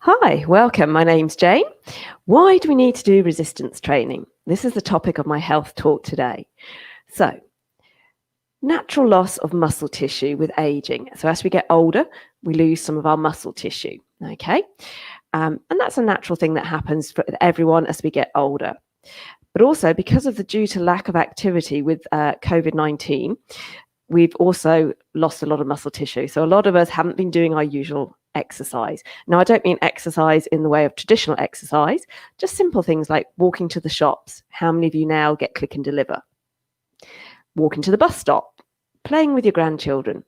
Hi, welcome. My name's Jane. Why do we need to do resistance training? This is the topic of my health talk today. So, natural loss of muscle tissue with aging. So as we get older, we lose some of our muscle tissue, okay? And that's a natural thing that happens for everyone as we get older. But also because of due to lack of activity with COVID-19, we've also lost a lot of muscle tissue. So a lot of us haven't been doing our usual exercise. Now, I don't mean exercise in the way of traditional exercise, just simple things like walking to the shops. How many of you now get click and deliver? Walking to the bus stop, playing with your grandchildren,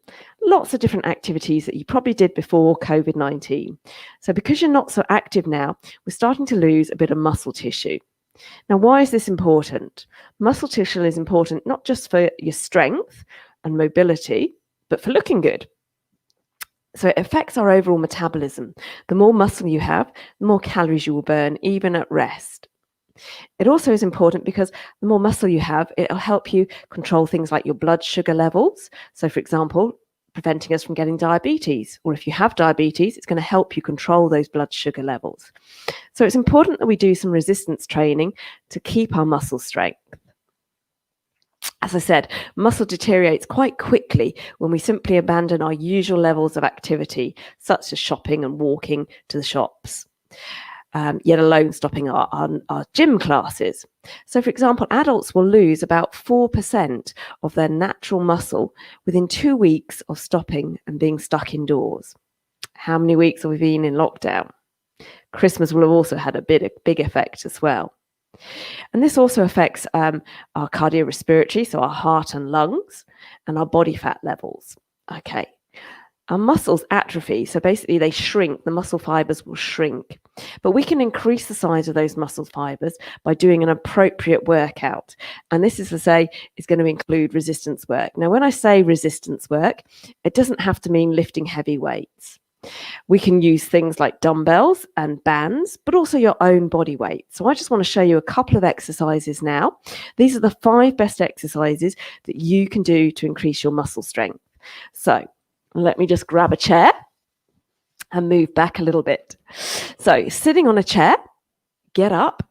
lots of different activities that you probably did before COVID-19. So because you're not so active now, we're starting to lose a bit of muscle tissue. Now, why is this important? Muscle tissue is important not just for your strength and mobility, but for looking good. So it affects our overall metabolism. The more muscle you have, the more calories you will burn, even at rest. It also is important because the more muscle you have, it'll help you control things like your blood sugar levels. So, for example, preventing us from getting diabetes, or if you have diabetes, it's going to help you control those blood sugar levels. So it's important that we do some resistance training to keep our muscle strength. As I said, muscle deteriorates quite quickly when we simply abandon our usual levels of activity, such as shopping and walking to the shops, yet alone stopping our gym classes. So, for example, adults will lose about 4% of their natural muscle within 2 weeks of stopping and being stuck indoors. How many weeks have we been in lockdown? Christmas will have also had a big effect as well. And this also affects our cardiorespiratory, so our heart and lungs, and our body fat levels. Okay. Our muscles atrophy, so basically they shrink, the muscle fibers will shrink. But we can increase the size of those muscle fibers by doing an appropriate workout. And this is to say, is going to include resistance work. Now, when I say resistance work, it doesn't have to mean lifting heavy weights. We can use things like dumbbells and bands, but also your own body weight. So I just want to show you a couple of exercises now. These are the 5 best exercises that you can do to increase your muscle strength. So let me just grab a chair and move back a little bit. So sitting on a chair, get up,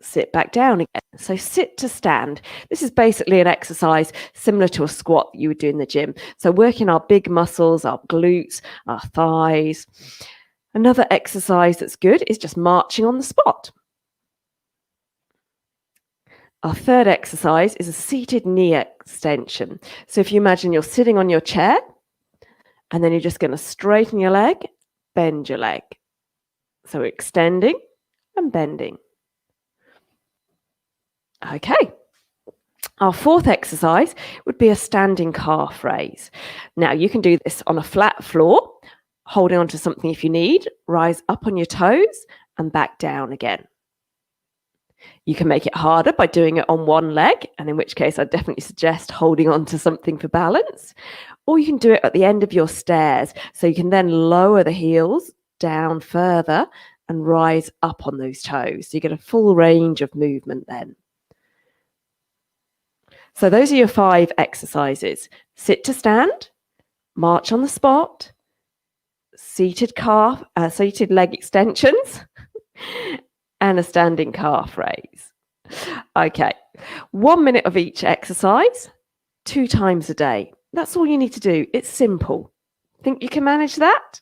sit back down again. So sit to stand. This is basically an exercise similar to a squat that you would do in the gym. So working our big muscles, our glutes, our thighs. Another exercise that's good is just marching on the spot. Our third exercise is a seated knee extension. So if you imagine you're sitting on your chair and then you're just going to straighten your leg, bend your leg. So extending and bending. Okay. Our fourth exercise would be a standing calf raise. Now, you can do this on a flat floor, holding onto something if you need, rise up on your toes and back down again. You can make it harder by doing it on one leg, and in which case I definitely suggest holding on to something for balance. Or you can do it at the end of your stairs, so you can then lower the heels down further and rise up on those toes. So you get a full range of movement then. So those are your 5 exercises. Sit to stand, march on the spot, seated leg extensions, and a standing calf raise. Okay, 1 minute of each exercise, 2 times a day. That's all you need to do. It's simple. Think you can manage that?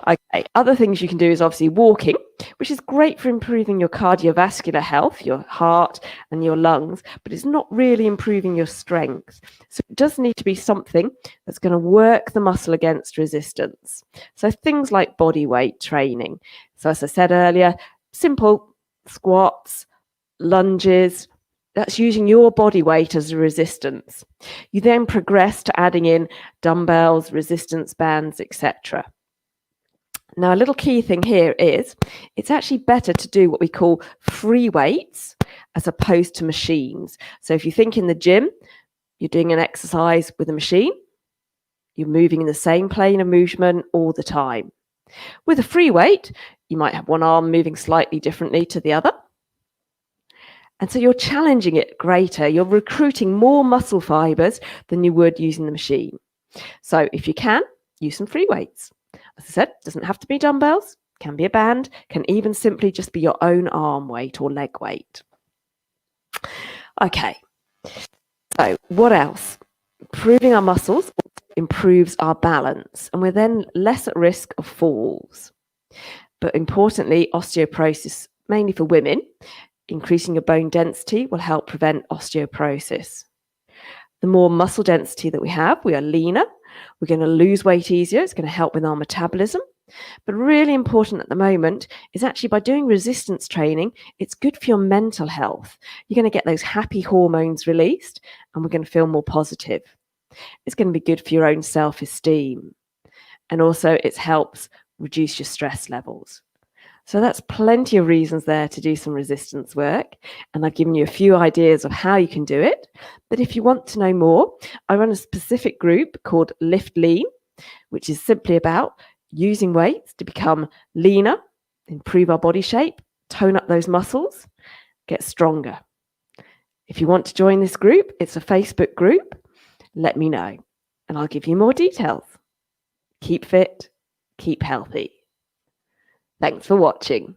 Okay, other things you can do is obviously walking, which is great for improving your cardiovascular health, your heart and your lungs, but it's not really improving your strength. So it does need to be something that's going to work the muscle against resistance. So things like body weight training. So as I said earlier, simple squats, lunges, that's using your body weight as a resistance. You then progress to adding in dumbbells, resistance bands, etc. Now, a little key thing here is it's actually better to do what we call free weights as opposed to machines. So if you think in the gym, you're doing an exercise with a machine, you're moving in the same plane of movement all the time. With a free weight, you might have one arm moving slightly differently to the other. And so you're challenging it greater. You're recruiting more muscle fibers than you would using the machine. So if you can, use some free weights. As I said, doesn't have to be dumbbells, can be a band, can even simply just be your own arm weight or leg weight. Okay, so what else? Improving our muscles improves our balance, and we're then less at risk of falls. But importantly, osteoporosis, mainly for women, increasing your bone density will help prevent osteoporosis. The more muscle density that we have, we are leaner, we're going to lose weight easier, it's going to help with our metabolism. But really important at the moment is actually by doing resistance training, it's good for your mental health. You're going to get those happy hormones released, and we're going to feel more positive. It's going to be good for your own self-esteem. And also it helps reduce your stress levels. So that's plenty of reasons there to do some resistance work. And I've given you a few ideas of how you can do it. But if you want to know more, I run a specific group called Lift Lean, which is simply about using weights to become leaner, improve our body shape, tone up those muscles, get stronger. If you want to join this group, it's a Facebook group. Let me know and I'll give you more details. Keep fit, keep healthy. Thanks for watching.